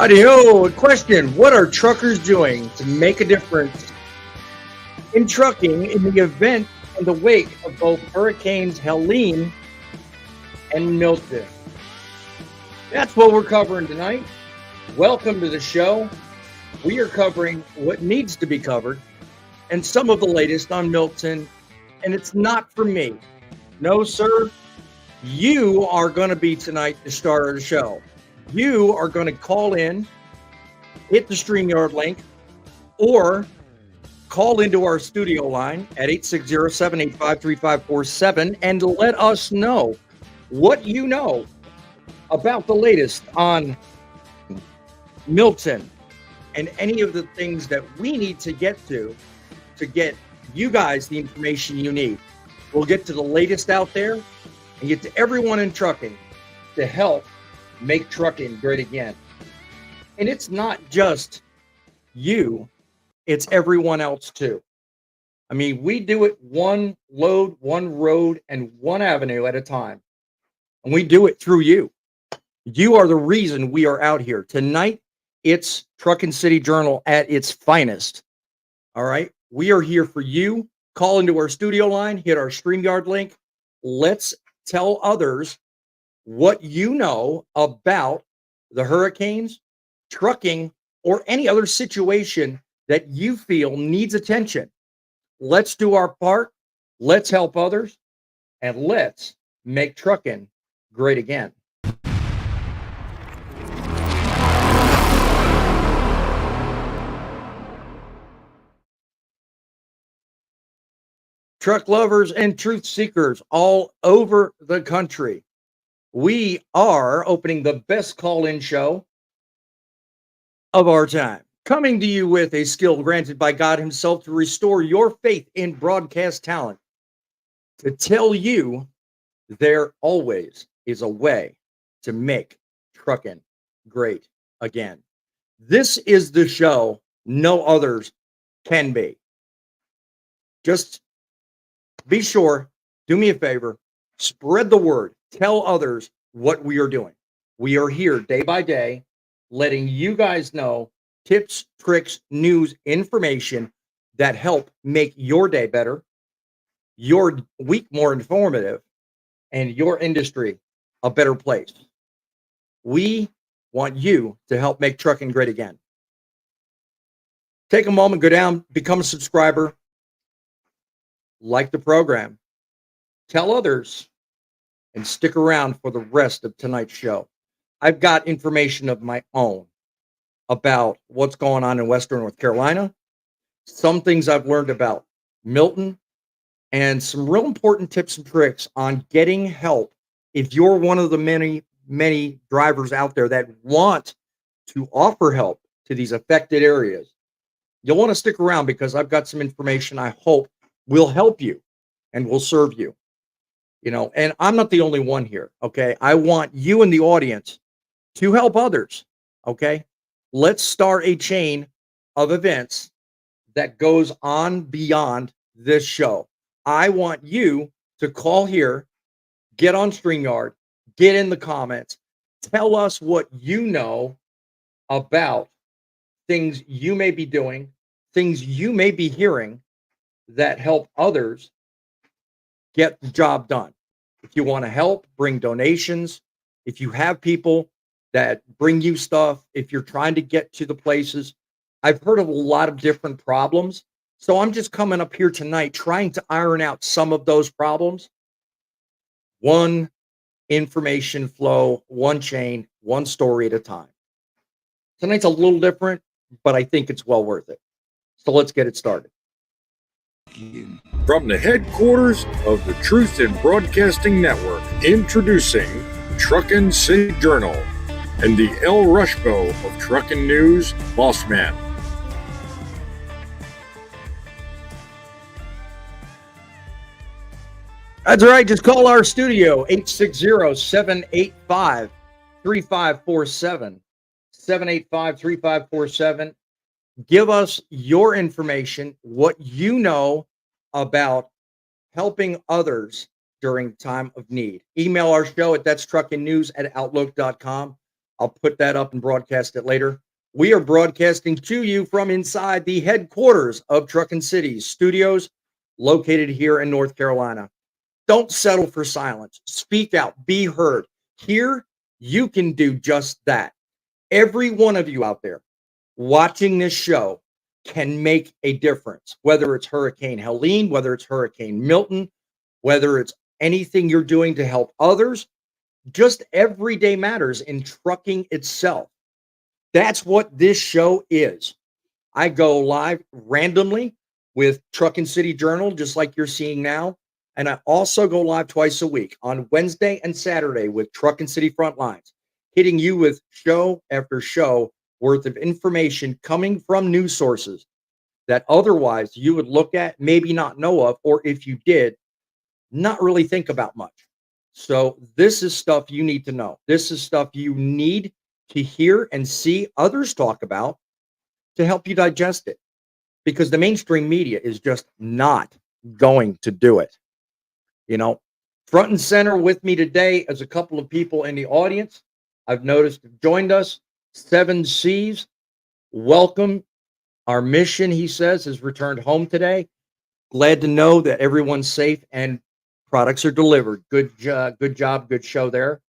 Howdy-ho, a question. What are truckers doing to make a difference in trucking in the event in the wake of both Hurricanes Helene and Milton? That's what we're covering tonight. Welcome to the show. We are covering what needs to be covered and some of the latest on Milton. And it's not for me. No, sir. You are going to be tonight the star of the show. You are going to call in, hit the StreamYard link, or call into our studio line at 860-785-3547 and let us know what you know about the latest on Milton and any of the things that we need to get get you guys the information you need. We'll get to the latest out there and get to everyone in trucking to help make trucking great again. And it's not just you, it's everyone else too. I mean, we do it one load, one road, and one avenue at a time. And we do it through you. You are the reason we are out here. Tonight, it's Truckin City Journal at its finest. All right? We are here for you. Call into our studio line, hit our StreamYard link. Let's tell others what you know about the hurricanes, trucking, or any other situation that you feel needs attention. Let's do our part. Let's help others. And let's make trucking great again. Truck lovers and truth seekers all over the country. We are opening the best call-in show of our time, coming to you with a skill granted by God himself to restore your faith in broadcast talent, to tell you there always is a way to make trucking great again. This is the show no others can be. Just be sure, do me a favor, spread the word. Tell others what we are doing. We are here day by day, letting you guys know tips, tricks, news, information that help make your day better, your week more informative, and your industry a better place. We want you to help make trucking great again. Take a moment, go down, become a subscriber, like the program, tell others, and stick around for the rest of tonight's show. I've got information of my own about what's going on in Western North Carolina, some things I've learned about Milton, and some real important tips and tricks on getting help if you're one of the many, many drivers out there that want to offer help to these affected areas. You'll want to stick around because I've got some information I hope will help you and will serve you. You know, and I'm not the only one here, okay? I want you in the audience to help others, okay? Let's start a chain of events that goes on beyond this show. I want you to call here, get on StreamYard, get in the comments, tell us what you know about things you may be doing, things you may be hearing that help others get the job done. If you want to help, bring donations. If you have people that bring you stuff, if you're trying to get to the places, I've heard of a lot of different problems. So I'm just coming up here tonight trying to iron out some of those problems. One information flow, one chain, one story at a time. Tonight's a little different, but I think it's well worth it. So let's get it started. From the headquarters of the Truth in Broadcasting Network, introducing Truckin City Journal and the El-Rushbo of Truckin News, Boss Man. That's right. Just call our studio, 860-785-3547. 785-3547. Give us your information, what you know about helping others during time of need. Email our show at that'struckinnews@outlook.com. I'll put that up and broadcast it later. We are broadcasting to you from inside the headquarters of Truckin City studios located here in North Carolina. Don't settle for silence. Speak out. Be heard. Here, you can do just that. Every one of you out there watching this show can make a difference, whether it's Hurricane Helene, whether it's Hurricane Milton, whether it's anything you're doing to help others. Just everyday matters in trucking itself. That's what this show is. I go live randomly with Truckin City Journal, just like you're seeing now. And I also go live twice a week on Wednesday and Saturday with Truckin City Frontlines, hitting you with show after show worth of information coming from news sources that otherwise you would look at, maybe not know of, or if you did, not really think about much. So this is stuff you need to know. This is stuff you need to hear and see others talk about to help you digest it, because the mainstream media is just not going to do it. You know, front and center with me today is a couple of people in the audience I've noticed have joined us. 7 C's, welcome. Our mission, he says, has returned home today. Glad to know that everyone's safe and products are delivered. Good job, good show there.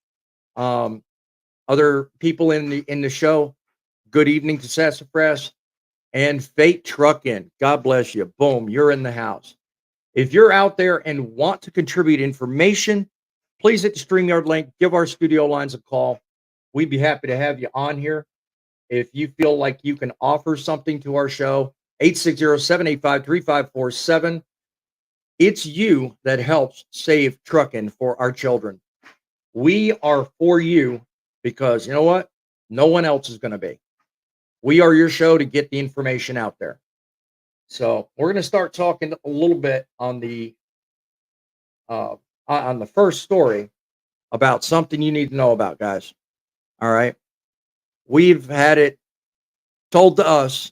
Other people in the show, good evening to Sassafras and Fate Truckin. God bless you. Boom, you're in the house. If you're out there and want to contribute information, please hit the StreamYard link. Give our studio lines a call. We'd be happy to have you on here. If you feel like you can offer something to our show, 860-785-3547. It's you that helps save trucking for our children. We are for you because you know what? No one else is going to be. We are your show to get the information out there. So we're going to start talking a little bit on the first story about something you need to know about, guys. All right. We've had it told to us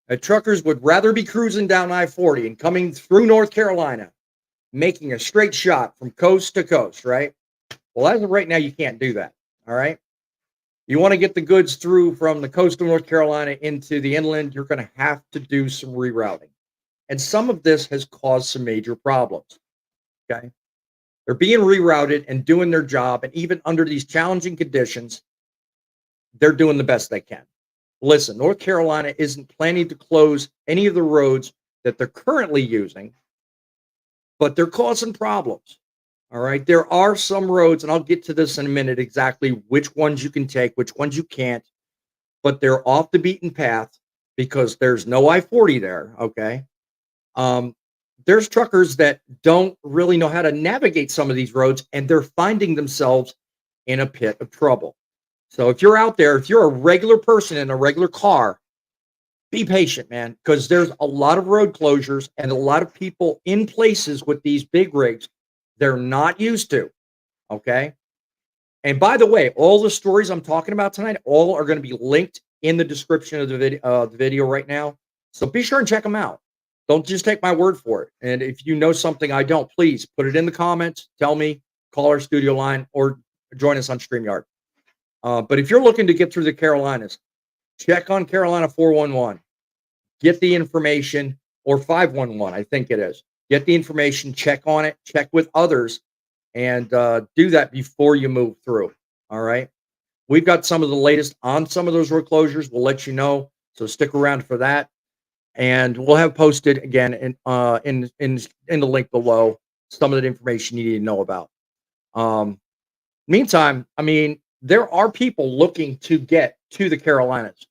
that truckers would rather be cruising down I-40 and coming through North Carolina, making a straight shot from coast to coast, right? Well, as of right now, you can't do that. All right. You want to get the goods through from the coast of North Carolina into the inland, you're going to have to do some rerouting. And some of this has caused some major problems. Okay. They're being rerouted and doing their job. And even under these challenging conditions, they're doing the best they can. Listen, North Carolina isn't planning to close any of the roads that they're currently using, but they're causing problems. All right. There are some roads, and I'll get to this in a minute, exactly which ones you can take, which ones you can't, but they're off the beaten path because there's no I-40 there. Okay. There's truckers that don't really know how to navigate some of these roads, and they're finding themselves in a pit of trouble. So if you're out there, if you're a regular person in a regular car, be patient, man, because there's a lot of road closures and a lot of people in places with these big rigs they're not used to. Okay. And by the way, all the stories I'm talking about tonight, all are going to be linked in the description of the video right now. So be sure and check them out. Don't just take my word for it. And if you know something I don't, please put it in the comments. Tell me, call our studio line, or join us on StreamYard. But if you're looking to get through the Carolinas, check on Carolina 411. Get the information, or 511, I think it is. Get the information, check on it, check with others, and do that before you move through. All right. We've got some of the latest on some of those road closures. We'll let you know. So stick around for that. And we'll have posted again in the link below some of the information you need to know about. Meantime, I mean, there are people looking to get to the Carolinas.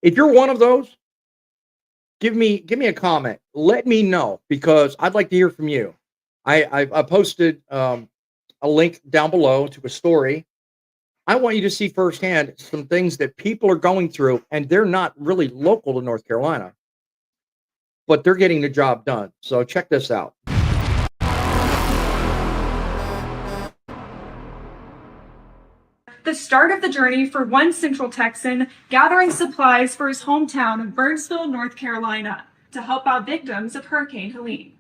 If you're one of those, give me a comment. Let me know, because I'd like to hear from you. I posted a link down below to a story. I want you to see firsthand some things that people are going through, and they're not really local to North Carolina, but they're getting the job done. So check this out. The start of the journey for one Central Texan gathering supplies for his hometown of Burnsville, North Carolina, to help out victims of Hurricane Helene.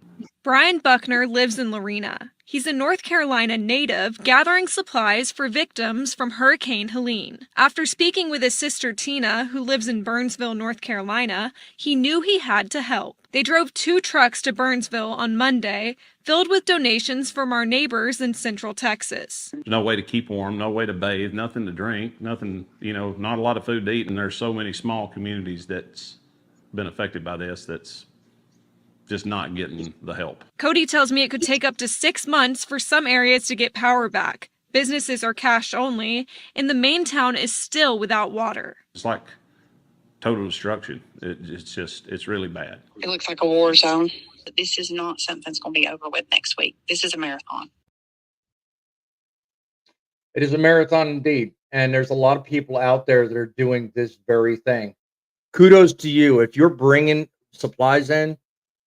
Brian Buckner lives in Lorena. He's a North Carolina native gathering supplies for victims from Hurricane Helene. After speaking with his sister Tina, who lives in Burnsville, North Carolina, he knew he had to help. They drove 2 trucks to Burnsville on Monday, filled with donations from our neighbors in Central Texas. There's no way to keep warm, no way to bathe, nothing to drink, nothing, not a lot of food to eat. And there's so many small communities that's been affected by this that's just not getting the help. Cody tells me it could take up to 6 months for some areas to get power back. Businesses are cash only, and the main town is still without water. It's like total destruction. It's really bad. It looks like a war zone. But this is not something that's going to be over with next week. This is a marathon. It is a marathon indeed. And there's a lot of people out there that are doing this very thing. Kudos to you. If you're bringing supplies in,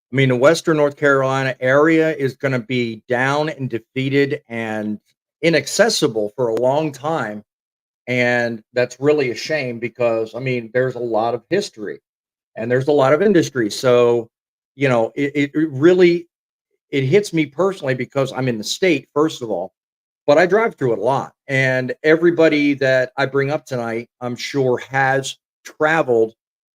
I mean, the Western North Carolina area is going to be down and defeated and inaccessible for a long time. And that's really a shame because, I mean, there's a lot of history and there's a lot of industry. So, it really, it hits me personally because I'm in the state, first of all, but I drive through it a lot. And everybody that I bring up tonight, I'm sure has traveled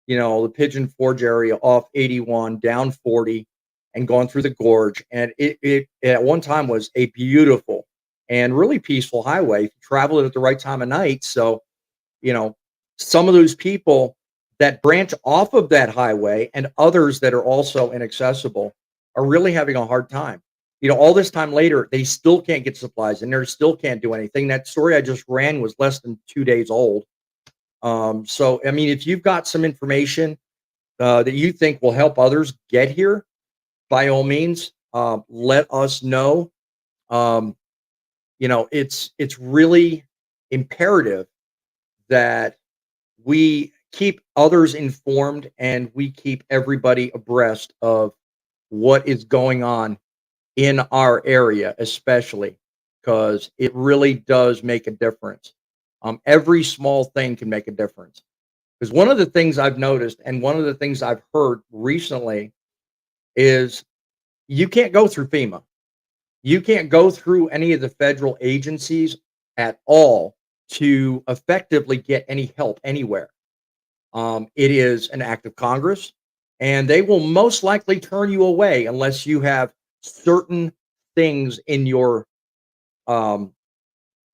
the Pigeon Forge area off 81 down 40 and gone through the gorge. And it at one time was a beautiful and really peaceful highway. Travel it at the right time of night. So, some of those people that branch off of that highway and others that are also inaccessible are really having a hard time. All this time later, they still can't get supplies and they still can't do anything. That story I just ran was less than 2 days old. So, I mean, if you've got some information that you think will help others get here, by all means, let us know. It's really imperative that we keep others informed and we keep everybody abreast of what is going on in our area, especially because it really does make a difference. Every small thing can make a difference. Because one of the things I've noticed and one of the things I've heard recently is you can't go through FEMA. You can't go through any of the federal agencies at all to effectively get any help anywhere. It is an act of Congress, and they will most likely turn you away unless you have certain things in your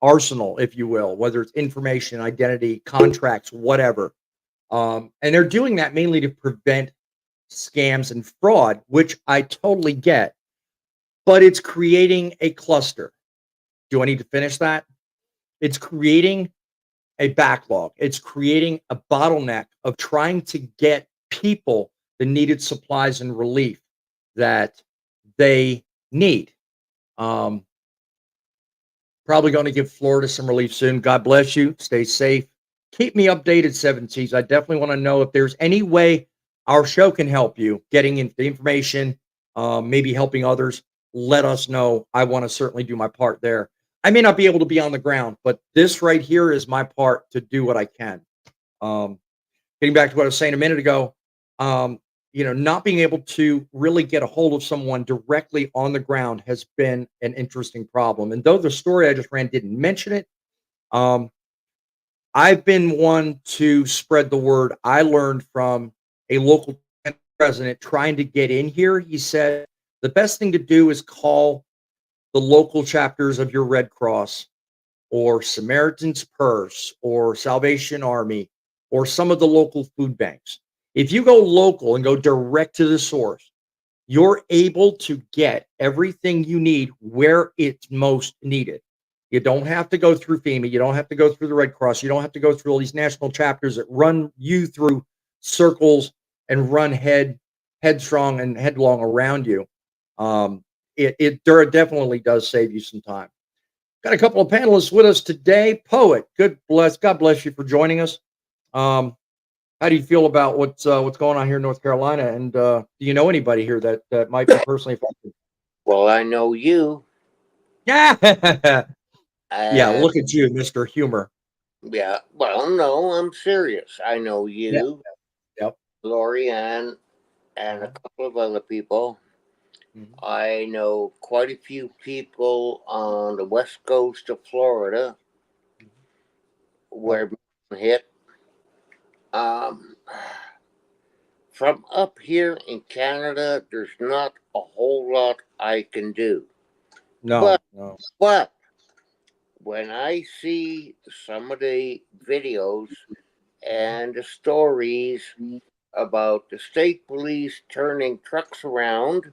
arsenal, if you will, whether it's information, identity, contracts, whatever. And they're doing that mainly to prevent scams and fraud, which I totally get, but it's creating a cluster. Do I need to finish that? It's creating a backlog. It's creating a bottleneck of trying to get people the needed supplies and relief that they need. Probably going to give Florida some relief soon. God bless you. Stay safe. Keep me updated, 7 Cs. I definitely want to know if there's any way our show can help you getting into the information, maybe helping others. Let us know. I want to certainly do my part there. I may not be able to be on the ground, but this right here is my part to do what I can. Getting back to what I was saying a minute ago, not being able to really get a hold of someone directly on the ground has been an interesting problem. And though the story I just ran didn't mention it, I've been one to spread the word. I learned from a local president trying to get in here. He said, the best thing to do is call the local chapters of your Red Cross or Samaritan's Purse or Salvation Army or some of the local food banks. If you go local and go direct to the source, you're able to get everything you need where it's most needed. You don't have to go through FEMA. You don't have to go through the Red Cross. You don't have to go through all these national chapters that run you through circles and run headstrong and headlong around you. It definitely does save you some time. Got a couple of panelists with us today. Poet, God bless you for joining us. How do you feel about what's going on here in North Carolina? And do you know anybody here that might be personally affected? Well, I know you. Yeah. Yeah, look at you, Mr. Humor. Yeah. Well, no, I'm serious. I know you, Yep. Lorianne, and a couple of other people. Mhm. I know quite a few people on the west coast of Florida where Milton hit. Um, from up here in Canada, there's not a whole lot I can do. No, But no. but when I see some of the videos and the stories about the state police turning trucks around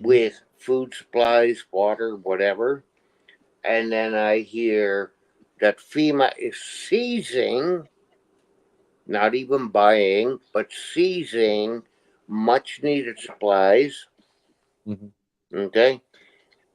with food supplies, water, whatever, and then I hear that FEMA is seizing, not even buying, but seizing much needed supplies. Mhm. Okay.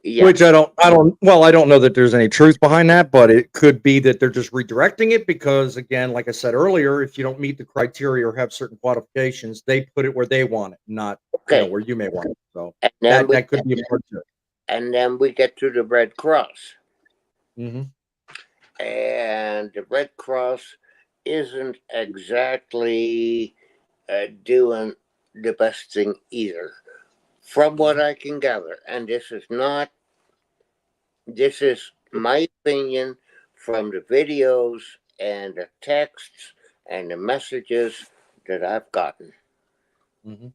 Yeah. Which well, I don't know that there's any truth behind that, but it could be that they're just redirecting it because, again, like I said earlier, if you don't meet the criteria or have certain qualifications, they put it where they want it, not Okay. where you may want it. So And then that could be a part to it. and then we get to the Red Cross. Mm-hmm. And the Red Cross isn't exactly doing the best thing either, from what I can gather. And this is my opinion from the videos and the texts and the messages that I've gotten. Mm-hmm.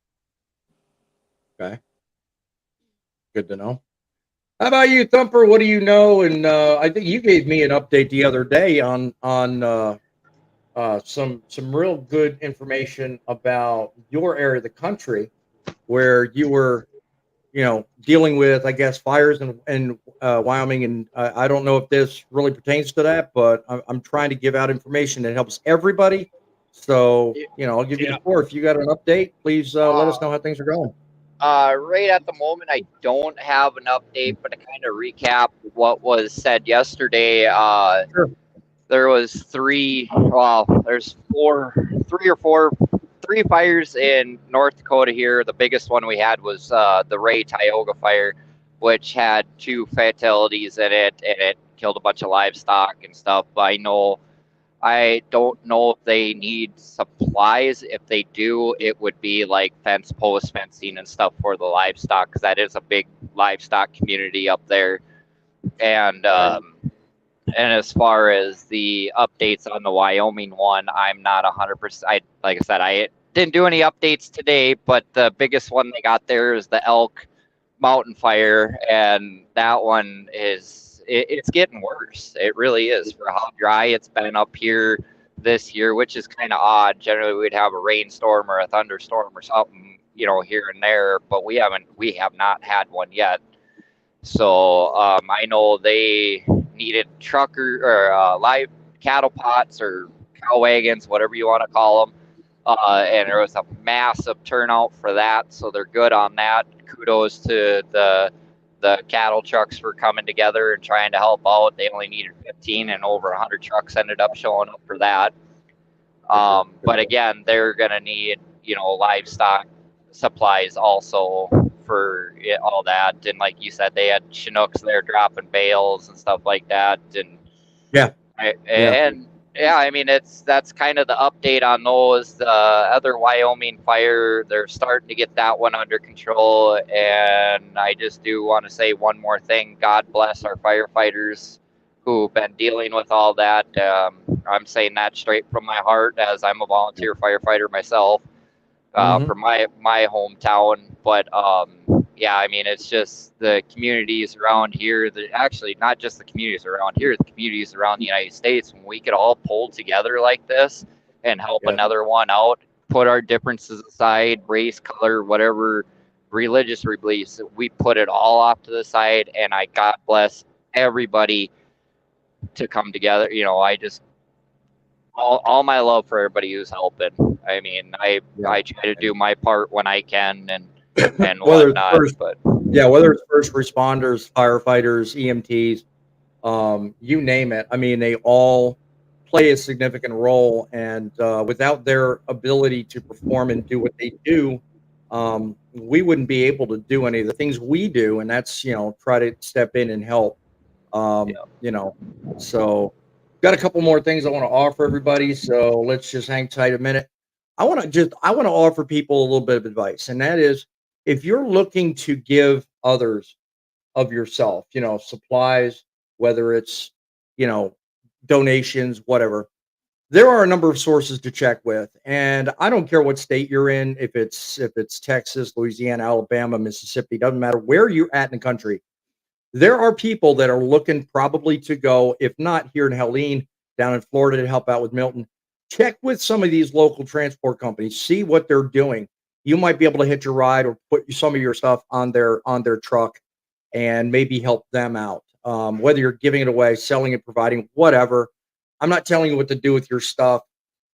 Okay, good to know. How about you, Thumper? What do you know? And I think you gave me an update the other day on some real good information about your area of the country where you were, dealing with, I guess, fires in Wyoming. And I don't know if this really pertains to that, but I'm trying to give out information that helps everybody. So, I'll give you the floor. If you got an update, please let us know how things are going. Right at the moment, I don't have an update, but to kind of recap what was said yesterday, Sure. there was there's three fires in North Dakota here. The biggest one we had was the Ray Tioga fire, which had 2 fatalities in it, and it killed a bunch of livestock and stuff. But I don't know if they need supplies. If they do, it would be like post fencing and stuff for the livestock, because that is a big livestock community up there. And and as far as the updates on the Wyoming one, I'm not 100%. Like I said, I didn't do any updates today, but the biggest one they got there is the Elk Mountain Fire, and that one it's getting worse. It really is for how dry it's been up here this year, which is kind of odd. Generally, we'd have a rainstorm or a thunderstorm or something, here and there, but we have not had one yet. So I know they needed trucker or live cattle pots or cow wagons, whatever you want to call them. And there was a massive turnout for that, so they're good on that. Kudos to the cattle trucks for coming together and trying to help out. They only needed 15, and over 100 trucks ended up showing up for that. But again, they're going to need, livestock supplies also for all that. And like you said, they had Chinooks there dropping bales and stuff like that. And Yeah. I mean, that's kind of the update on those. The other Wyoming fire, they're starting to get that one under control. And I just do want to say one more thing. God bless our firefighters who've been dealing with all that. I'm saying that straight from my heart, as I'm a volunteer firefighter myself from my hometown. But yeah, I mean, it's just the communities around here. Actually, not just the communities around here, the communities around the United States. When we could all pull together like this and help another one out, put our differences aside, race, color, whatever religious beliefs, we put it all off to the side. And I God bless everybody to come together. I just all my love for everybody who's helping. I mean, I try to do my part when I can and Whether whatnot. whether it's first responders, firefighters, EMTs, you name it. I mean, they all play a significant role, and without their ability to perform and do what they do, we wouldn't be able to do any of the things we do, and that's try to step in and help. So got a couple more things I want to offer everybody. So let's just hang tight a minute. I want to offer people a little bit of advice, and that is if you're looking to give others of yourself, supplies, whether it's, you know, donations, whatever, there are a number of sources to check with. And I don't care what state you're in, if it's Texas, Louisiana, Alabama, Mississippi, doesn't matter where you're at in the country. There are people that are looking probably to go, if not here in Helene, down in Florida to help out with Milton. Check with some of these local transport companies, see what they're doing. You might be able to hitch a ride or put some of your stuff on their truck and maybe help them out. Whether you're giving it away, selling it, providing, whatever. I'm not telling you what to do with your stuff,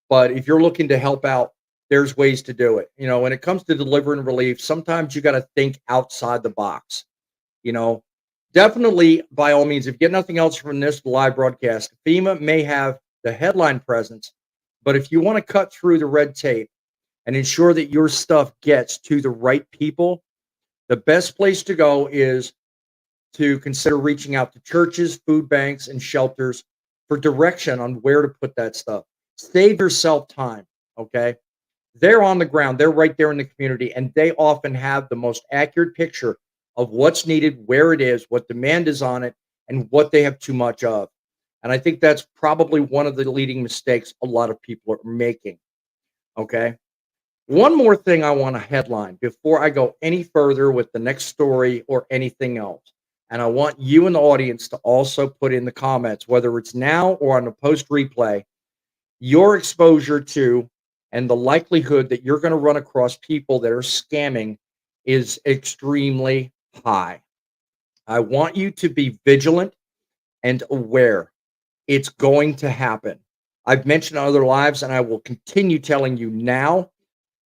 but if you're looking to help out, there's ways to do it. When it comes to delivering relief, sometimes you got to think outside the box. You know, Definitely, by all means, if you get nothing else from this live broadcast, FEMA may have the headline presence, but if you want to cut through the red tape and ensure that your stuff gets to the right people, the best place to go is to consider reaching out to churches, food banks, and shelters for direction on where to put that stuff. Save yourself time, okay? They're on the ground, they're right there in the community, and they often have the most accurate picture of what's needed, where it is, what demand is on it, and what they have too much of. And I think that's probably one of the leading mistakes a lot of people are making, okay? One more thing I want to headline before I go any further with the next story or anything else. And I want you in the audience to also put in the comments, whether it's now or on the post replay, your exposure to and the likelihood that you're going to run across people that are scamming is extremely high. I want you to be vigilant and aware. It's going to happen. I've mentioned on other lives, and I will continue telling you now,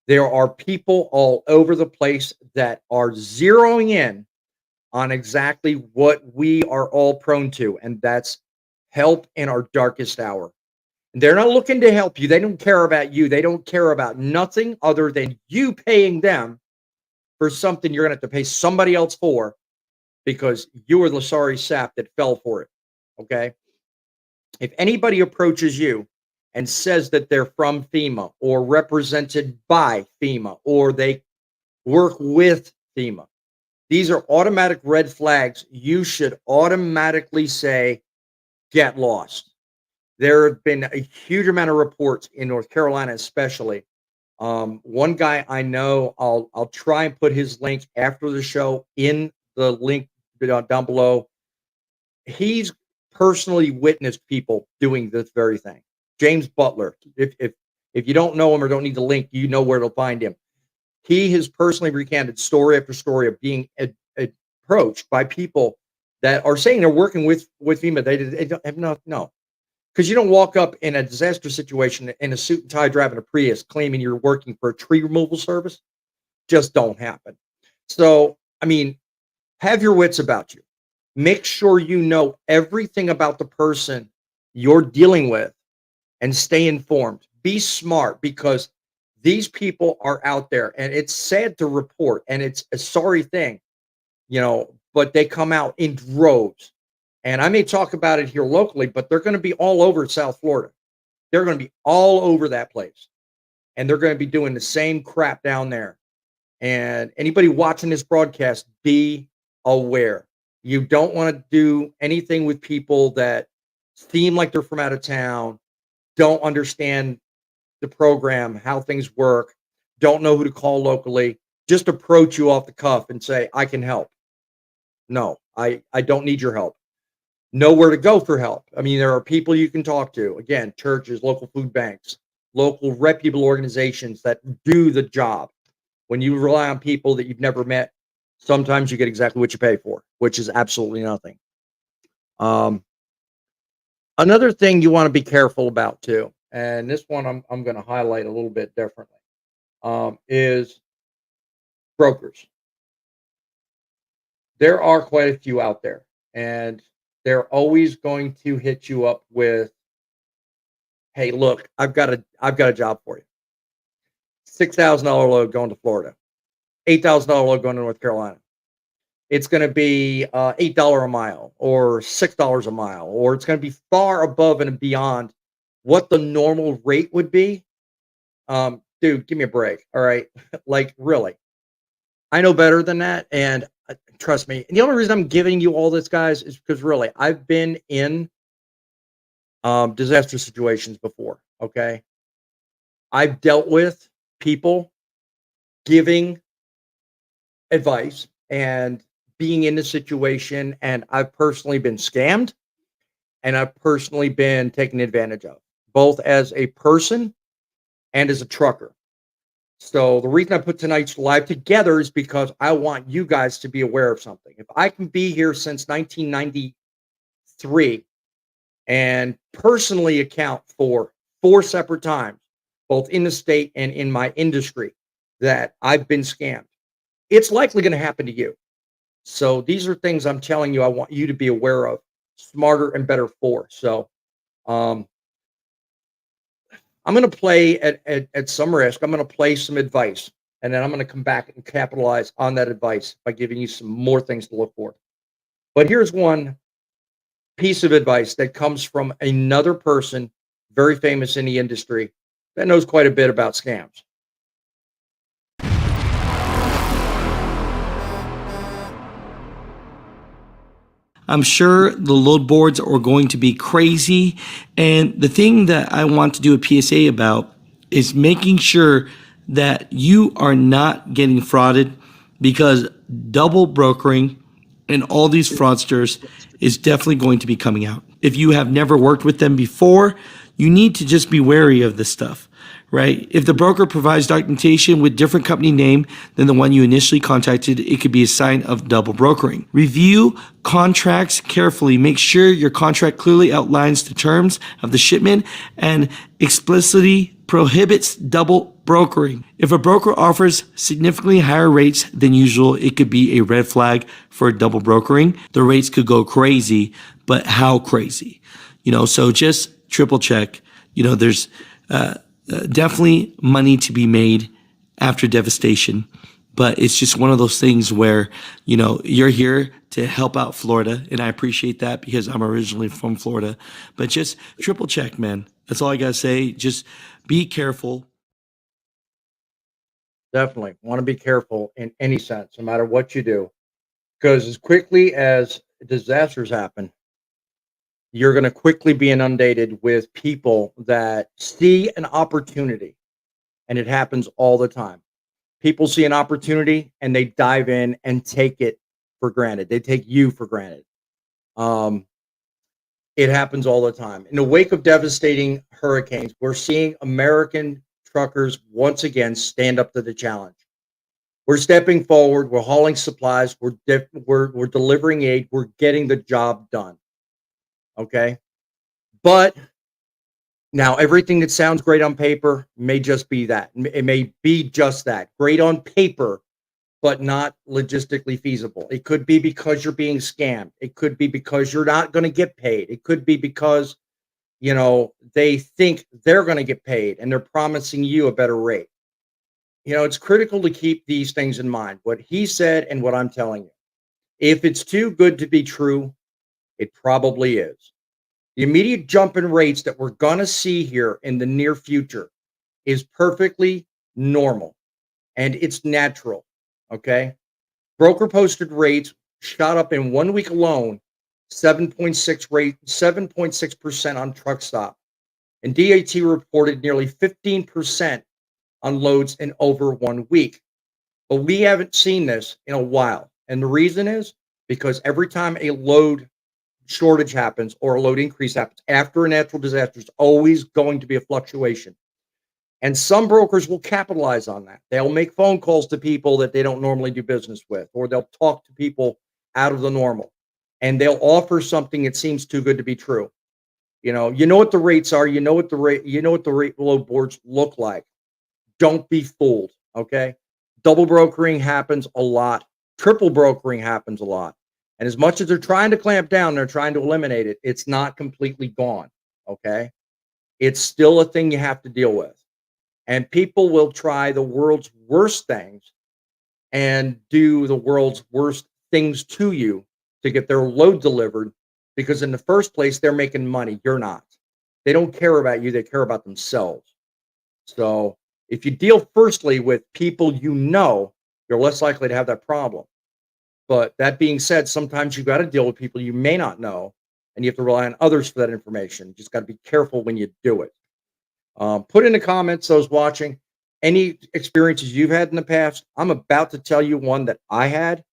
there are people all over the place that are zeroing in on exactly what we are all prone to, and that's help in our darkest hour. They're not looking to help you. They don't care about you. They don't care about nothing other than you paying them for something you're going to have to pay somebody else for because you were the sorry sap that fell for it. Okay. If anybody approaches you and says that they're from FEMA or represented by FEMA or they work with FEMA, these are automatic red flags. You should automatically say, get lost. There have been a huge amount of reports in North Carolina, especially. One guy I know, I'll try and put his link after the show in the link down below. He's personally witnessed people doing this very thing. James Butler. If you don't know him or don't need the link, you know where to find him. He has personally recanted story after story of being approached by people that are saying they're working with FEMA. They don't have no. Because you don't walk up in a disaster situation in a suit and tie driving a Prius claiming you're working for a tree removal service. Just don't happen. So, I mean, have your wits about you. Make sure you know everything about the person you're dealing with and stay informed. Be smart because these people are out there and it's sad to report and it's a sorry thing, but they come out in droves. And I may talk about it here locally, but they're going to be all over South Florida. They're going to be all over that place. And they're going to be doing the same crap down there. And anybody watching this broadcast, be aware. You don't want to do anything with people that seem like they're from out of town, don't understand the program, how things work, don't know who to call locally, just approach you off the cuff and say, I can help. No, I don't need your help. Know where to go for help. I mean, there are people you can talk to. Again, churches, local food banks, local reputable organizations that do the job. When you rely on people that you've never met, sometimes you get exactly what you pay for, which is absolutely nothing. Another thing you want to be careful about too, and this one I'm going to highlight a little bit differently, is brokers. There are quite a few out there, and they're always going to hit you up with, "Hey, look, I've got a job for you. $6,000 load going to Florida, $8,000 load going to North Carolina. It's going to be $8 a mile or $6 a mile, or it's going to be far above and beyond what the normal rate would be." Dude, give me a break. All right, like really. I know better than that. And trust me. And the only reason I'm giving you all this, guys, is because really I've been in disaster situations before. Okay. I've dealt with people giving advice and being in the situation, and I've personally been scammed and I've personally been taken advantage of, both as a person and as a trucker. So the reason I put tonight's live together is because I want you guys to be aware of something. If I can be here since 1993 and personally account for 4 separate times, both in the state and in my industry, that I've been scammed, it's likely going to happen to you. So these are things I'm telling you I want you to be aware of, smarter and better for. So um, I'm going to play at some risk. I'm going to play some advice, and then I'm going to come back and capitalize on that advice by giving you some more things to look for. But here's one piece of advice that comes from another person very famous in the industry that knows quite a bit about scams. I'm sure the load boards are going to be crazy. And the thing that I want to do a PSA about is making sure that you are not getting frauded, because double brokering and all these fraudsters is definitely going to be coming out. If you have never worked with them before, you need to just be wary of this stuff, right? If the broker provides documentation with different company name than the one you initially contacted, it could be a sign of double brokering. Review contracts carefully. Make sure your contract clearly outlines the terms of the shipment and explicitly prohibits double brokering. If a broker offers significantly higher rates than usual, it could be a red flag for double brokering. The rates could go crazy, but how crazy? So just triple check. There's definitely money to be made after devastation, but it's just one of those things where, you're here to help out Florida, and I appreciate that because I'm originally from Florida, but just triple check, man. That's all I got to say. Just be careful. Definitely want to be careful in any sense, no matter what you do, because as quickly as disasters happen, you're going to quickly be inundated with people that see an opportunity, and it happens all the time. People see an opportunity and they dive in and take it for granted. They take you for granted. It happens all the time. In the wake of devastating hurricanes, we're seeing American truckers once again stand up to the challenge. We're stepping forward. We're hauling supplies. We're delivering aid. We're getting the job done. Okay. But now everything that sounds great on paper may just be that. It may be just that. Great on paper, but not logistically feasible. It could be because you're being scammed. It could be because you're not going to get paid. It could be because, they think they're going to get paid and they're promising you a better rate. It's critical to keep these things in mind, what he said and what I'm telling you. If it's too good to be true, it probably is. The immediate jump in rates that we're going to see here in the near future is perfectly normal and it's natural. Okay. Broker posted rates shot up in 1 week alone, 7.6% on truck stop. And DAT reported nearly 15% on loads in over 1 week. But we haven't seen this in a while. And the reason is because every time a load shortage happens or a load increase happens after a natural disaster, there's always going to be a fluctuation. And some brokers will capitalize on that. They'll make phone calls to people that they don't normally do business with, or they'll talk to people out of the normal, and they'll offer something that seems too good to be true. You know what the rates are. You know what the rate load boards look like. Don't be fooled. Okay. Double brokering happens a lot. Triple brokering happens a lot. And as much as they're trying to clamp down, they're trying to eliminate it. It's not completely gone. Okay. It's still a thing you have to deal with. And people will try the world's worst things and do the world's worst things to you to get their load delivered, because in the first place, they're making money. You're not. They don't care about you. They care about themselves. So if you deal firstly with people you're less likely to have that problem. But that being said, sometimes you've got to deal with people you may not know, and you have to rely on others for that information. You just got to be careful when you do it. Put in the comments, those watching, any experiences you've had in the past. I'm about to tell you one that I had.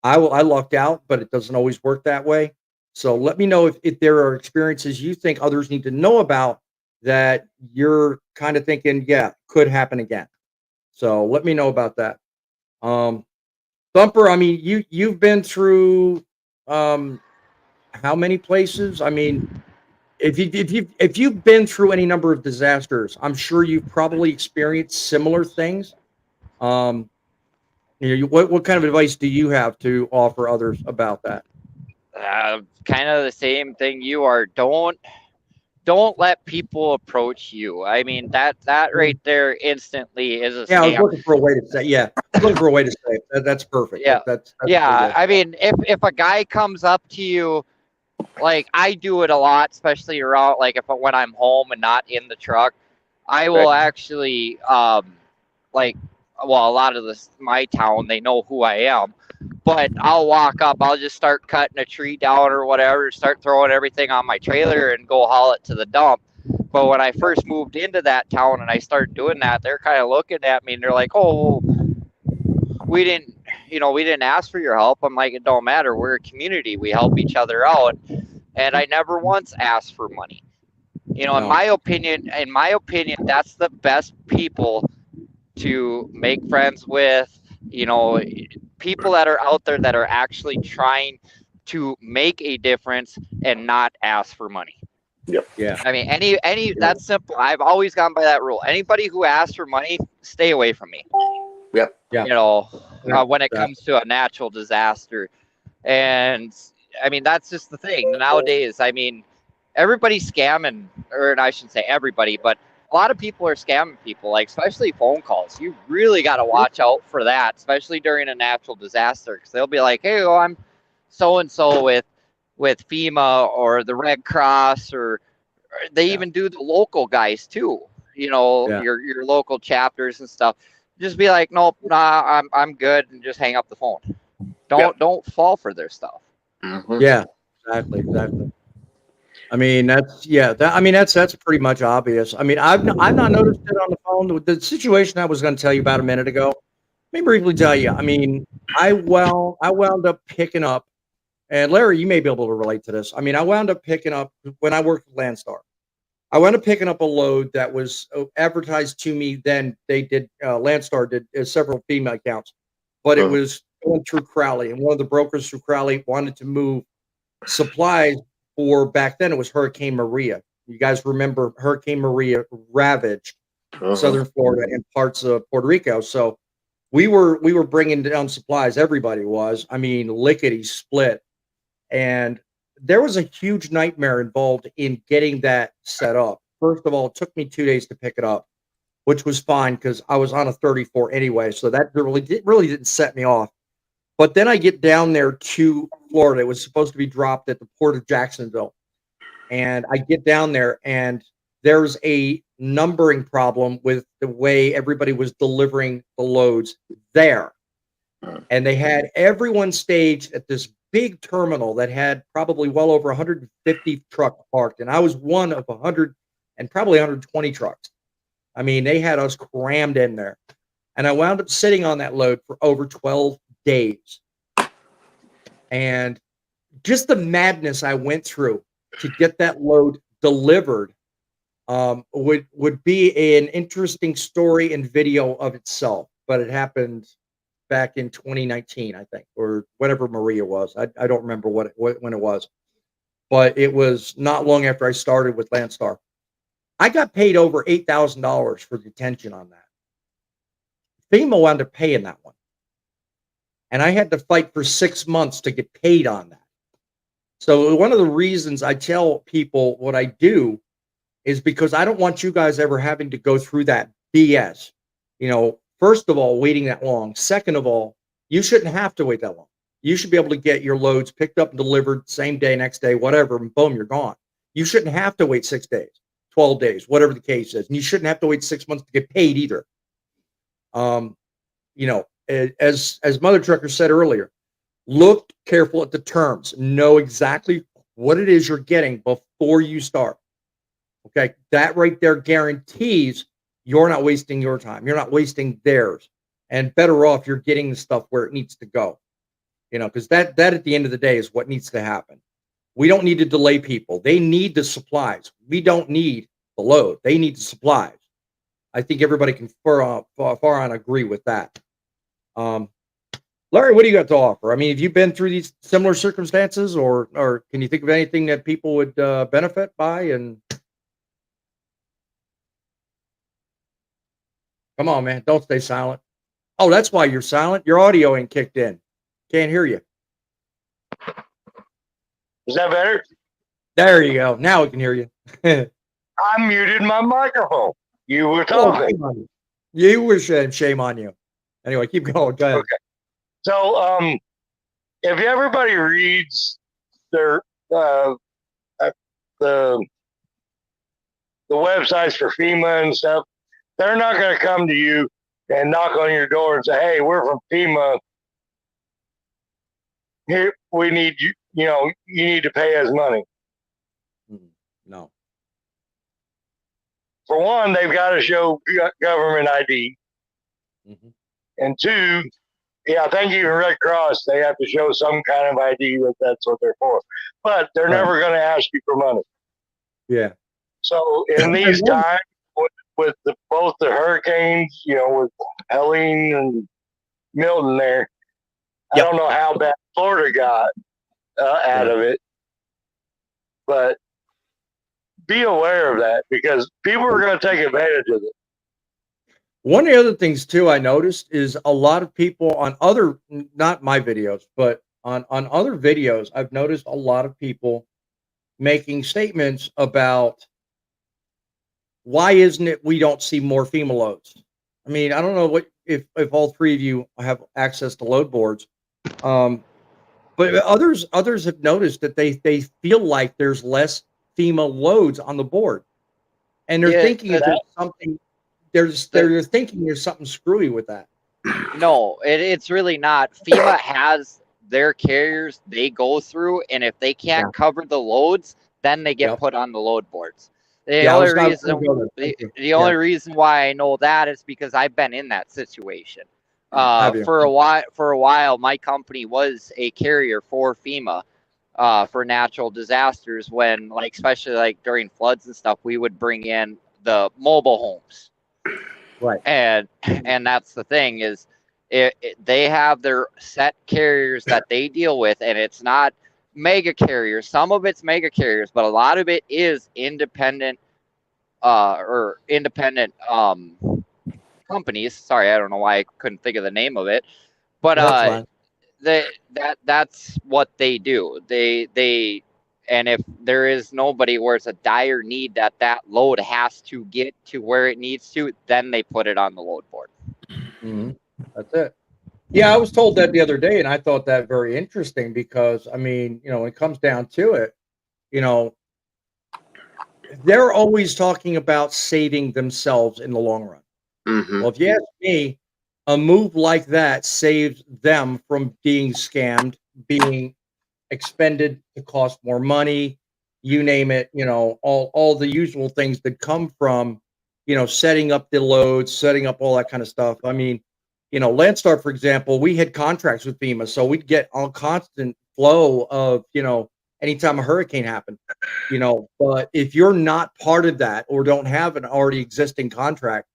I lucked out, but it doesn't always work that way. So let me know if there are experiences you think others need to know about that you're kind of thinking, yeah, could happen again. So let me know about that. Thumper, I mean, you've been through how many places? I mean, if you've been through any number of disasters, I'm sure you've probably experienced similar things. What kind of advice do you have to offer others about that? Kind of the same thing you are. Don't let people approach you. I mean, that right there instantly is a Yeah, I was scam. looking for a way to say. Yeah, I was looking for a way to say it. That's perfect. Yeah. That's Yeah, good. I mean, if a guy comes up to you, like I do it a lot, especially around like when I'm home and not in the truck, I will actually like, well, a lot of my town, they know who I am, but I'll walk up, I'll just start cutting a tree down or whatever, start throwing everything on my trailer and go haul it to the dump. But when I first moved into that town and I started doing that, they're kind of looking at me and they're like, "Oh, we didn't ask for your help." I'm like, "It don't matter. We're a community. We help each other out." And I never once asked for money. In my opinion, that's the best people to make friends with. People that are out there that are actually trying to make a difference and not ask for money. Yep. Yeah. I mean, any that's simple. I've always gone by that rule. Anybody who asks for money, stay away from me. Yep. Yeah. When it comes to a natural disaster. And I mean, that's just the thing nowadays. I mean, everybody's scamming, or I shouldn't say everybody, but a lot of people are scamming people, like especially phone calls. You really got to watch out for that, especially during a natural disaster, because they'll be like, "Hey, I'm so and so with FEMA or the Red Cross," or they even do the local guys too. Your local chapters and stuff. Just be like, "Nope, nah, I'm good," and just hang up the phone. Don't fall for their stuff. Mm-hmm. Yeah, exactly. I mean, that's pretty much obvious. I mean, I've not noticed it on the phone. The situation I was going to tell you about a minute ago. Let me briefly tell you. I mean, I wound up picking up, and Larry, you may be able to relate to this. I mean, I wound up picking up when I worked with Landstar. I wound up picking up a load that was advertised to me. Then they did Landstar did several FEMA accounts, but it was going through Crowley, and one of the brokers through Crowley wanted to move supplies for back then. It was Hurricane Maria. You guys remember Hurricane Maria ravaged southern Florida and parts of Puerto Rico. So we were bringing down supplies. Everybody was. I mean, lickety split, and there was a huge nightmare involved in getting that set up. First of all, it took me 2 days to pick it up, which was fine because I was on a 34 anyway, so that really didn't set me off. But then I get down there to Florida. It was supposed to be dropped at the port of Jacksonville, and I get down there, and there's a numbering problem with the way everybody was delivering the loads there. And they had everyone staged at this big terminal that had probably well over 150 trucks parked, and I was one of 100 and probably 120 trucks. I mean, they had us crammed in there, and I wound up sitting on that load for over 12 days. And just the madness I went through to get that load delivered would be an interesting story and video of itself. But it happened back in 2019, I think, or whatever Maria was. I don't remember when it was, but it was not long after I started with Landstar. I got paid over $8,000 for detention on that. FEMA wound up paying that one, and I had to fight for 6 months to get paid on that. So one of the reasons I tell people what I do is because I don't want you guys ever having to go through that BS. First of all, waiting that long. Second of all, you shouldn't have to wait that long. You should be able to get your loads picked up and delivered same day, next day, whatever, and boom, you're gone. You shouldn't have to wait 6 days, 12 days, whatever the case is. And you shouldn't have to wait 6 months to get paid either. as Mother Trucker said earlier, look careful at the terms. Know exactly what it is you're getting before you start. Okay, that right there guarantees you're not wasting your time. You're not wasting theirs, and better off you're getting the stuff where it needs to go. Because that at the end of the day is what needs to happen. We don't need to delay people. They need the supplies. We don't need the load. They need the supplies. I think everybody can far on agree with that. Larry, what do you got to offer? I mean, have you been through these similar circumstances, or can you think of anything that people would benefit by? And come on, man, don't stay silent. Oh, that's why you're silent. Your audio ain't kicked in. Can't hear you. Is that better? There you go. Now we can hear you. I muted my microphone. You were talking. You were shame on you. Anyway, keep going. Go ahead. Okay. So, if everybody reads their the websites for FEMA and stuff, they're not going to come to you and knock on your door and say, "Hey, we're from FEMA. Here, we need you. You need to pay us money." No. For one, they've got to show government ID, and two, I think even Red Cross, they have to show some kind of ID that that's what they're for. But they're never going to ask you for money. Yeah. So in these times, with both the hurricanes, with Helene and Milton there, I don't know how bad Florida got out of it, but be aware of that because people are going to take advantage of it. One of the other things too I noticed is a lot of people on other, not my videos, but on other videos, I've noticed a lot of people making statements about why isn't it we don't see more FEMA loads. I mean, I don't know if all three of you have access to load boards, but others have noticed that they feel like there's less FEMA loads on the board, and they're thinking that there's something. They're thinking there's something screwy with that. No, it's really not. FEMA has their carriers they go through, and if they can't cover the loads, then they get put on the load boards. The only reason why I know that is because I've been in that situation. For a while, my company was a carrier for FEMA for natural disasters. When, especially during floods and stuff, we would bring in the mobile homes. Right. And that's the thing is they have their set carriers that they deal with, and it's not mega carriers. Some of it's mega carriers, but a lot of it is independent companies. Sorry, I don't know why I couldn't think of the name of it, but that's what they do. And if there is nobody where it's a dire need that load has to get to where it needs to, then they put it on the load board. That's it. Yeah, I was told that the other day, and I thought that very interesting because, I mean, when it comes down to it, they're always talking about saving themselves in the long run. Well, if you ask me, a move like that saves them from being scammed, being expended to cost more money, you name it, all the usual things that come from, setting up the loads, setting up all that kind of stuff. I mean, Landstar, for example, we had contracts with FEMA, so we'd get a constant flow of, anytime a hurricane happened, but if you're not part of that or don't have an already existing contract,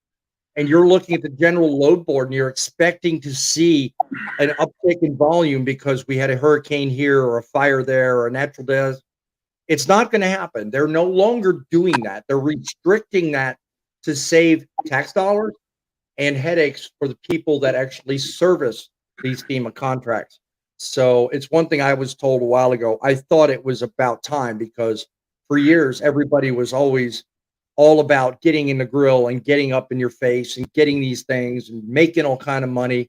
and you're looking at the general load board and you're expecting to see an uptick in volume because we had a hurricane here or a fire there or a natural disaster, it's not going to happen. They're no longer doing that. They're restricting that to save tax dollars and headaches for the people that actually service these FEMA contracts. So it's one thing I was told a while ago. I thought it was about time because for years, everybody was always all about getting in the grill and getting up in your face and getting these things and making all kind of money.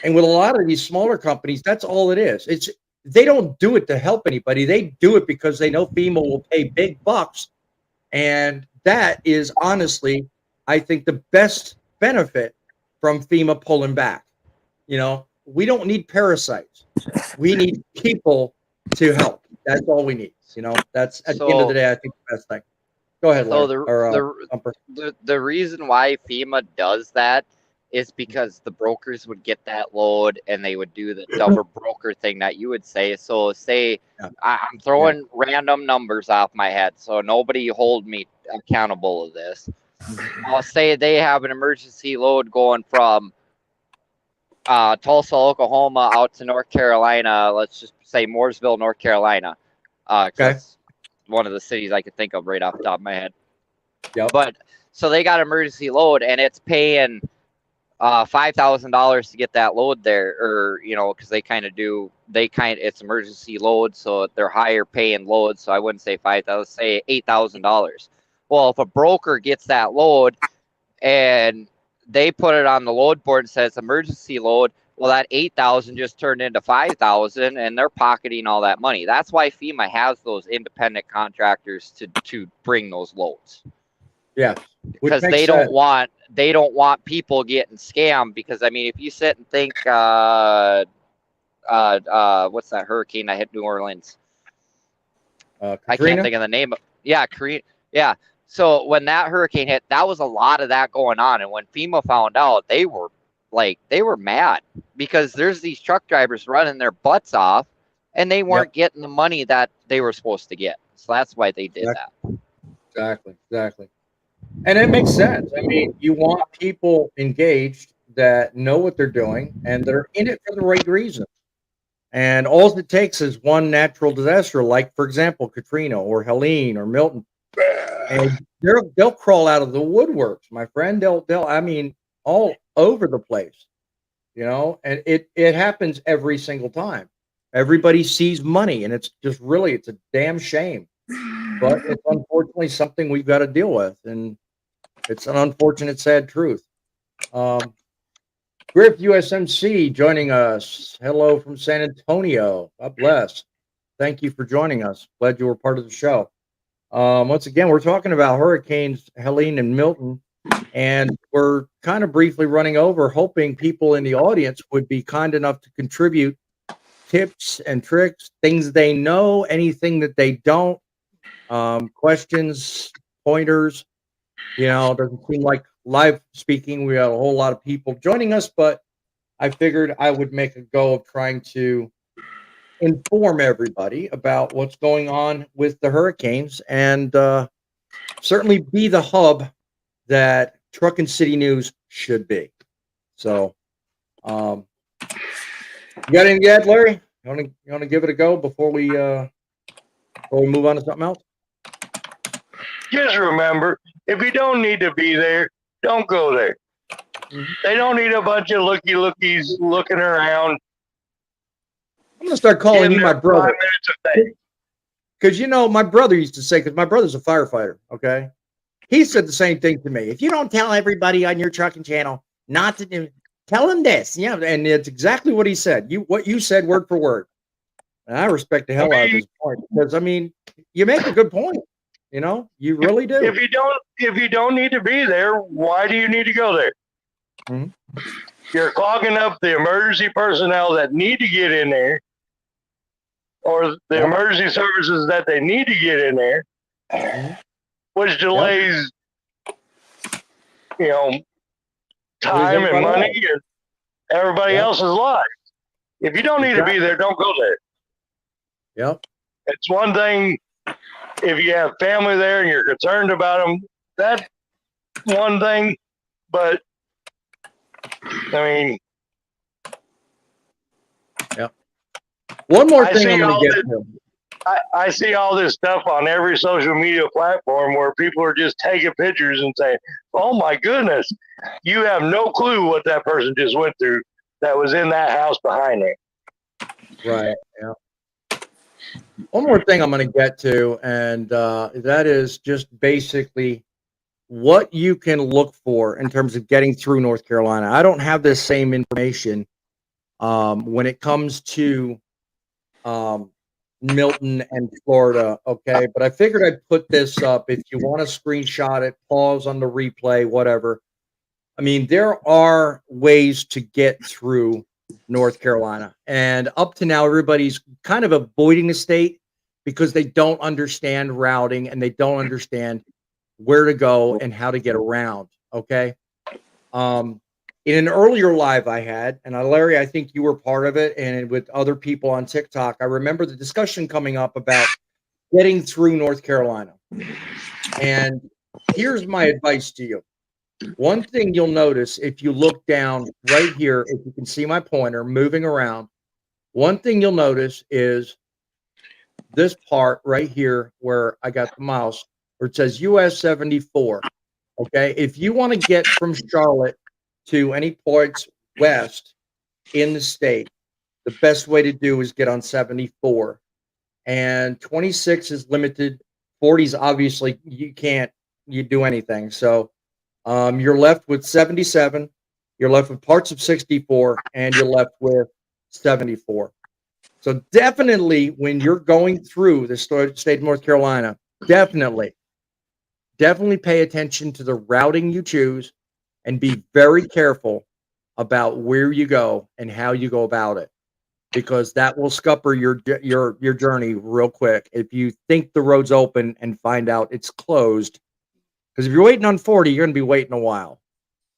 And with a lot of these smaller companies, that's all it is. They don't do it to help anybody. They do it because they know FEMA will pay big bucks. And that is honestly, I think, the best benefit from FEMA pulling back. You know, we don't need parasites. We need people to help. That's all we need. You know, that's at the end of the day, I think the best thing. Go ahead, So Larry. Or Thumper. the reason why FEMA does that is because the brokers would get that load and they would do the double broker thing that you would say. So say Yeah. I'm throwing random numbers off my head, so nobody hold me accountable to this. I'll say they have an emergency load going from Tulsa, Oklahoma, out to North Carolina. Let's just say Mooresville, North Carolina. Okay. That's one of the cities I could think of right off the top of my head. Yep. But so they got emergency load, and it's paying $5,000 to get that load there, or because it's emergency load, so they're higher paying loads. So I wouldn't say 5,000, say $8,000. Well, if a broker gets that load and they put it on the load board and says emergency load, well, that 8,000 just turned into 5,000, and they're pocketing all that money. That's why FEMA has those independent contractors to bring those loads. Yeah, because they don't want people getting scammed. Because I mean, if you sit and think, what's that hurricane that hit New Orleans? I can't think of the name. Katrina. Yeah. So when that hurricane hit, that was a lot of that going on. And when FEMA found out, they were mad because there's these truck drivers running their butts off and they weren't getting the money that they were supposed to get. So that's why they did that. Exactly. And it makes sense. I mean, you want people engaged that know what they're doing and they're in it for the right reason. And all it takes is one natural disaster, like, for example, Katrina or Helene or Milton. And they'll crawl out of the woodworks, my friend. They'll I mean, all over the place, and it happens every single time. Everybody sees money, and it's a damn shame. But it's unfortunately something we've got to deal with, and it's an unfortunate, sad truth. Griff USMC joining us. Hello from San Antonio. God bless. Thank you for joining us. Glad you were part of the show. Once again, we're talking about hurricanes Helene and Milton, and we're kind of briefly running over, hoping people in the audience would be kind enough to contribute tips and tricks, things they know, anything that they don't, questions, pointers. It doesn't seem like live speaking. We got a whole lot of people joining us, but I figured I would make a go of trying to inform everybody about what's going on with the hurricanes and certainly be the hub that Truckin City News should be. So, you got anything yet, Larry? You want to give it a go before we move on to something else? Just remember, if you don't need to be there, don't go there. Mm-hmm. They don't need a bunch of lookies looking around. I'm going to start calling you my brother. Because, my brother used to say, because my brother's a firefighter, okay? He said the same thing to me. If you don't tell everybody on your trucking channel not to do, tell them this. Yeah, and it's exactly what he said. What you said word for word. And I respect the hell out of his point. Because, you make a good point. You really do. If you don't need to be there, why do you need to go there? Mm-hmm. You're clogging up the emergency personnel that need to get in there, or the emergency services that they need to get in there, which delays, time and money and everybody else's lives. If you don't need to be there, don't go there. Yep. It's one thing if you have family there and you're concerned about them, that's one thing, but one more thing I'm going to get to. I see all this stuff on every social media platform where people are just taking pictures and saying, oh my goodness, you have no clue what that person just went through that was in that house behind it. Right. Yeah. One more thing I'm going to get to, and that is just basically what you can look for in terms of getting through North Carolina. I don't have this same information when it comes to Milton and Florida, okay? But I figured I'd put this up. If you want to screenshot it, pause on the replay, whatever. There are ways to get through North Carolina. And up to now, everybody's kind of avoiding the state because they don't understand routing and they don't understand where to go and how to get around. Okay. In an earlier live I had, and Larry, I think you were part of it, and with other people on TikTok, I remember the discussion coming up about getting through North Carolina. And here's my advice to you. One thing you'll notice if you look down right here, if you can see my pointer moving around, one thing you'll notice is this part right here where I got the mouse, where it says US 74. Okay. If you want to get from Charlotte to any points west in the state, the best way to do is get on 74. And 26 is limited. 40s, obviously, you do anything. So you're left with 77, you're left with parts of 64, and you're left with 74. So definitely when you're going through the state of North Carolina, definitely pay attention to the routing you choose and be very careful about where you go and how you go about it, because that will scupper your journey real quick if you think the road's open and find out it's closed. Because if you're waiting on 40, you're going to be waiting a while.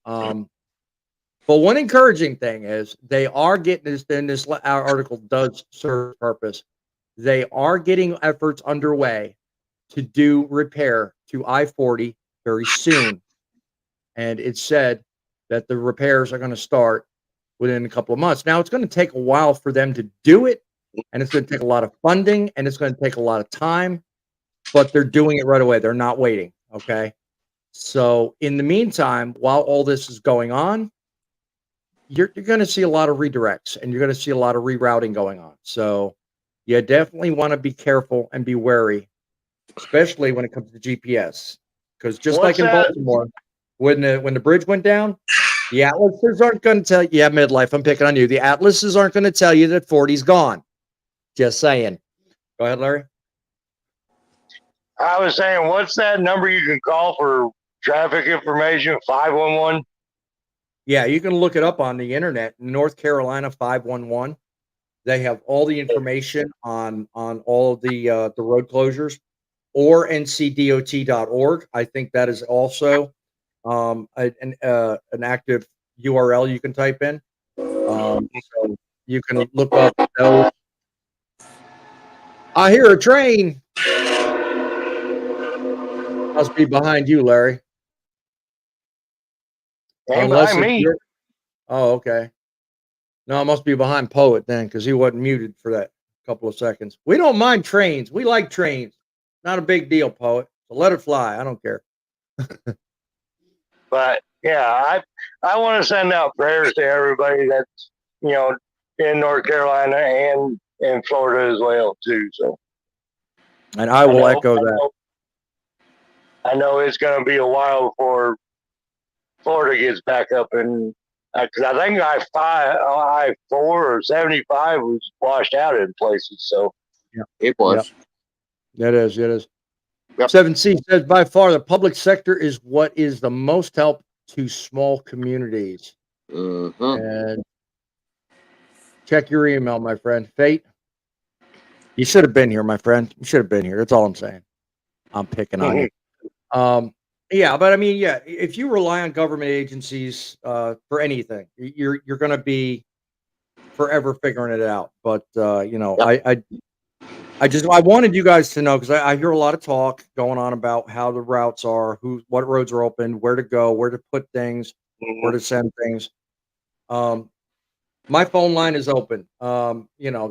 But one encouraging thing is they are getting this, and this article does serve a purpose. They are getting efforts underway to do repair to I-40 very soon. And it's said that the repairs are going to start within a couple of months. Now, it's going to take a while for them to do it, and it's going to take a lot of funding, and it's going to take a lot of time, but they're doing it right away. They're not waiting, okay? So in the meantime, while all this is going on, you're going to see a lot of redirects, and you're going to see a lot of rerouting going on. So you definitely want to be careful and be wary, especially when it comes to GPS, because just like in Baltimore, when the bridge went down, the atlases aren't going to tell you. Yeah, midlife, I'm picking on you. The atlases aren't going to tell you that 40's gone. Just saying. Go ahead, Larry. I was saying, what's that number you can call for traffic information? 511? Yeah, you can look it up on the internet. North Carolina 511. They have all the information on all of the road closures, or ncdot.org. I think that is also an active URL you can type in. So you can look up those. I hear a train. Must be behind you, Larry. Unless behind me. Oh, okay. No, it must be behind Poet then, because he wasn't muted for that couple of seconds. We don't mind trains. We like trains. Not a big deal, Poet. So let it fly. I don't care. But yeah, I want to send out prayers to everybody that's, in North Carolina and in Florida as well too. So, and I will echo that. I know it's going to be a while before Florida gets back up, and because I think I-4 or 75 was washed out in places. So yeah, it was. Yep. It is. It is. Yep. 7C says by far the public sector is what is the most help to small communities. Mm-hmm. And check your email, my friend. Fate, you should have been here, my friend. You should have been here. That's all I'm saying. I'm picking on you. Yeah, but I mean, yeah, if you rely on government agencies for anything, you're going to be forever figuring it out. But yep. I wanted you guys to know, because I hear a lot of talk going on about how the routes are, what roads are open, where to go, where to put things, where to send things. My phone line is open,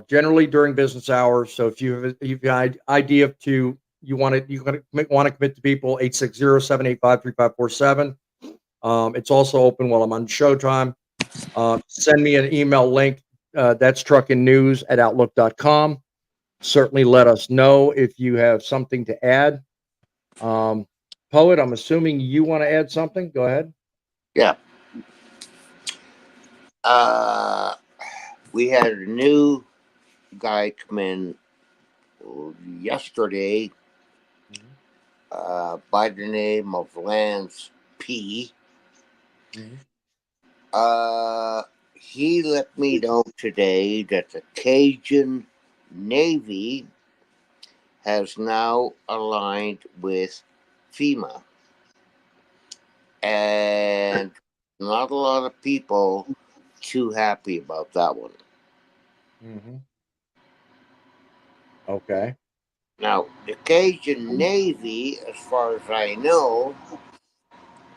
generally during business hours. So if you've an idea you want to commit to people, 860-785-3547. It's also open while I'm on showtime. Send me an email link. That's truckinnews@outlook.com. Certainly let us know if you have something to add. Poet, I'm assuming you want to add something. Go ahead. Yeah. We had a new guy come in yesterday by the name of Lance P. he let me know today that the Cajun Navy has now aligned with FEMA. And not a lot of people too happy about that one. Mm-hmm. Okay. Now, the Cajun Navy, as far as I know,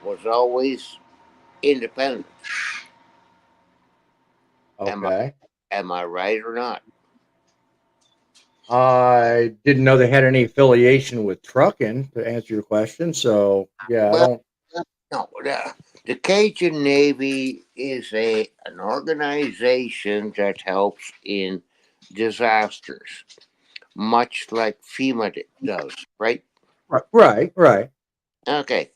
was always independent. Okay. Am I right or not? I didn't know they had any affiliation with Truckin, to answer your question. So yeah, I Well, don't. no. The Cajun Navy is an organization that helps in disasters, much like FEMA does, right? Right. Okay.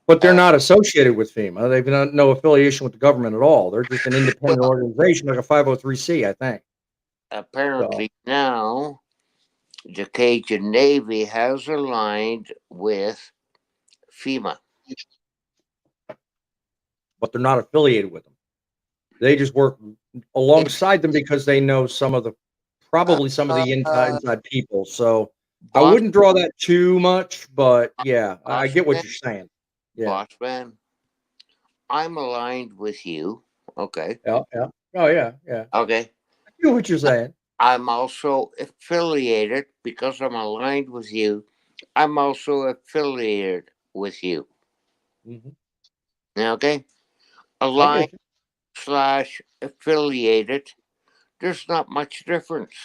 But they're Uh, not associated with FEMA. They've no affiliation with the government at all. They're just an independent well, organization, like a 503c, I think. So, apparently now the Cajun Navy has aligned with FEMA. but they're not affiliated with them. They just work alongside them because they know probably some of the Uh, inside people. So I boss, wouldn't draw that too much, but yeah, I boss get what man, you're saying. Yeah. boss man, I'm aligned with you. Okay. Yeah. Oh yeah. Okay. I get what you're saying. I'm also affiliated because I'm aligned with you. I'm also affiliated with you. Hmm. Okay. I Aligned get you. / affiliated. There's not much difference.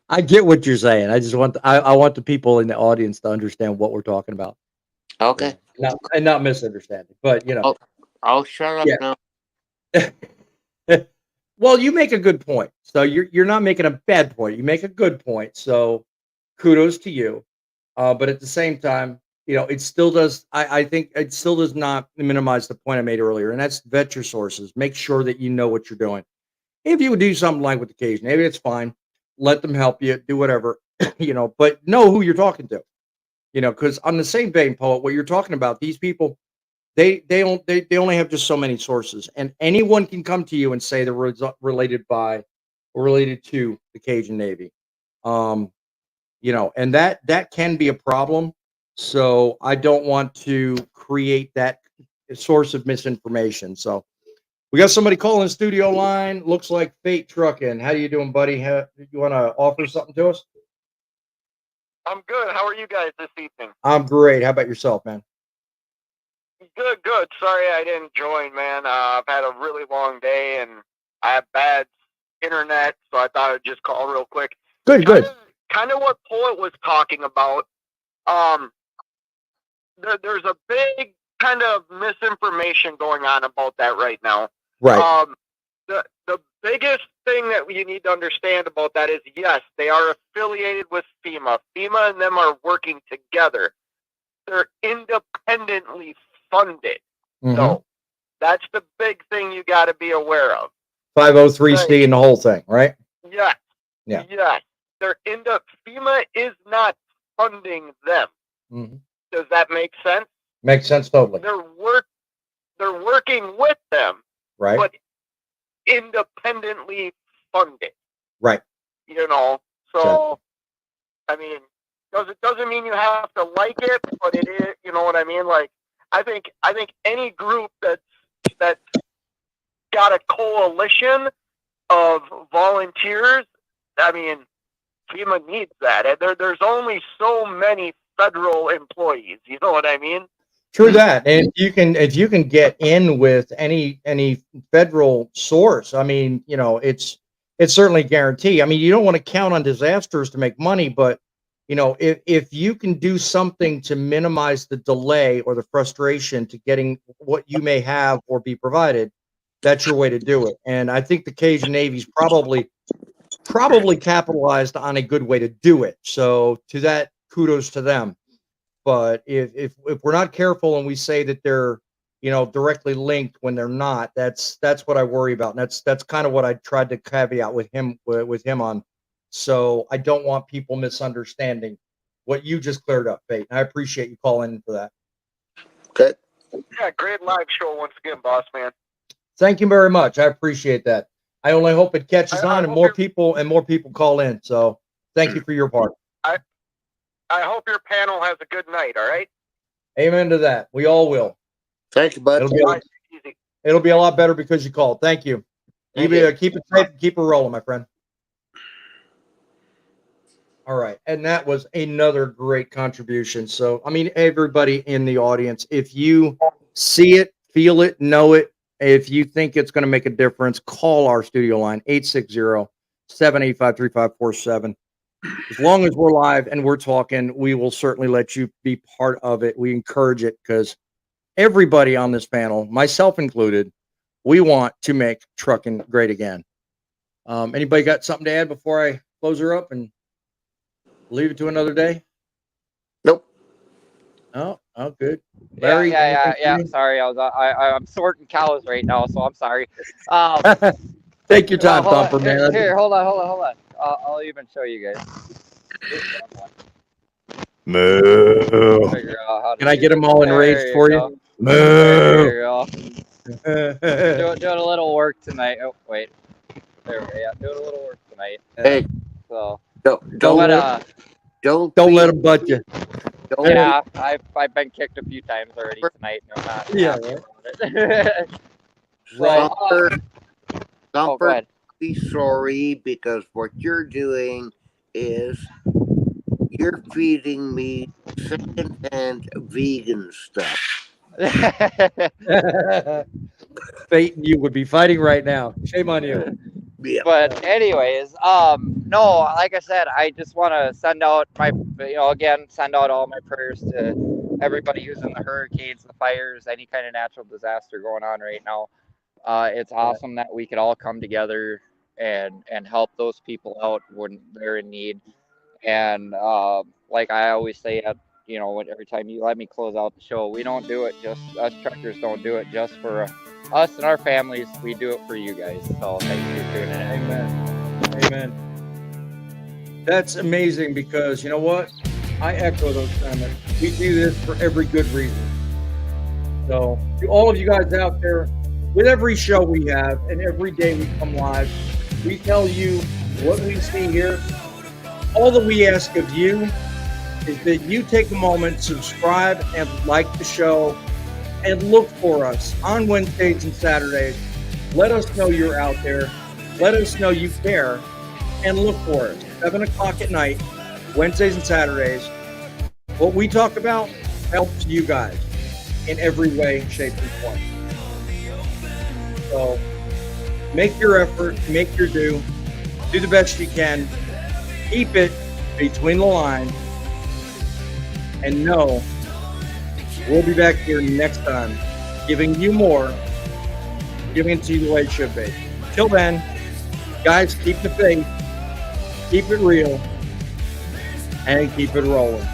I get what you're saying. I just I want the people in the audience to understand what we're talking about. Okay. Not misunderstanding. But I'll shut up now. yeah. Well, you make a good point. So you're not making a bad point. You make a good point. So kudos to you. But at the same time, it still does. I think it still does not minimize the point I made earlier, and that's vet your sources. Make sure that you know what you're doing. If you would do something like with occasion, maybe it's fine. Let them help you do whatever, but know who you're talking to. Because on the same vein, Poet, what you're talking about, these people, they only have just so many sources, and anyone can come to you and say they're related to the Cajun Navy. Um, and that can be a problem. So I don't want to create that source of misinformation. So we got somebody calling studio line. Looks like Fate Truckin. How you doing, buddy? You want to offer something to us? I'm good. How are you guys this evening? I'm great. How about yourself, man? Good. Sorry I didn't join, man. I've had a really long day and I have bad internet, so I thought I'd just call real quick. Good. Kind of what Poet was talking about. There's a big kind of misinformation going on about that right now. Right. The biggest thing that you need to understand about that is, yes, they are affiliated with FEMA. FEMA and them are working together. They're independently funded. Mm-hmm. So that's the big thing you got to be aware of. 503c and the whole thing, right? Yes. Yeah. Yes. FEMA is not funding them. Mm-hmm. Does that make sense? Makes sense totally. They're working with them, right? But independently funded. Right. So I mean, doesn't mean you have to like it, but it is. You know what I mean? Like, I think any group that's got a coalition of volunteers, I mean, FEMA needs that. There's only so many federal employees. You know what I mean? True that. And if you can get in with any federal source, I mean, it's certainly a guarantee. I mean, you don't want to count on disasters to make money, but if you can do something to minimize the delay or the frustration to getting what you may have or be provided, that's your way to do it. And I think the Cajun Navy's probably capitalized on a good way to do it. So to that, kudos to them. But if we're not careful and we say that they're directly linked when they're not, that's what I worry about. And that's kind of what I tried to caveat with him on. So I don't want people misunderstanding what you just cleared up, Fate. I appreciate you calling in for that. Okay. Yeah, great live show once again, boss man. Thank you very much. I appreciate that. I only hope it catches I on and hope more people call in. So thank you for your part. I hope your panel has a good night. All right. Amen to that. We all will. Thank you, bud. It'll be a lot better because you called. Thank you. Thank you. Keep it safe. Keep it rolling, my friend. All right. And that was another great contribution. So, I mean, everybody in the audience, if you see it, feel it, know it, if you think it's going to make a difference, call our studio line, 860-785-3547. As long as we're live and we're talking, we will certainly let you be part of it. We encourage it because everybody on this panel, myself included, we want to make trucking great again. Anybody got something to add before I close her up and leave it to another day? Nope. Oh, good. Larry, yeah. Sorry, I'm sorting cows right now, so I'm sorry. Take your time, Thumper, man. Here, hold on. I'll even show you guys. Moo. Can I get them all enraged for you? Moo. There you go. Doing a little work tonight. Oh, wait. There we go. Yeah, doing a little work tonight. Hey. So. Don't let them butt you. Yeah, I've been kicked a few times already tonight. No, not yeah. Right. Thumper, be sorry because what you're doing is you're feeding me secondhand vegan stuff. Fate and you would be fighting right now. Shame on you. Yeah. But anyways, no, like I said, I just want to send out send out all my prayers to everybody who's in the hurricanes, the fires, any kind of natural disaster going on right now. It's awesome that we could all come together and help those people out when they're in need. And like I always say, every time you let me close out the show, we don't do it us truckers don't do it just for us and our families. We do it for you guys. So thank you for tuning in. Amen. That's amazing because you know what? I echo those comments. We do this for every good reason. So to all of you guys out there, with every show we have and every day we come live, we tell you what we see here. All that we ask of you is that you take a moment, subscribe and like the show, and look for us on Wednesdays and Saturdays. Let us know you're out there. Let us know you care, and look for us. 7 o'clock at night, Wednesdays and Saturdays. What we talk about helps you guys in every way, shape, and form. So make your effort, make your do the best you can. Keep it between the lines, and know we'll be back here next time, giving you more, giving it to you the way it should be. Till then, guys, keep the faith, keep it real, and keep it rolling.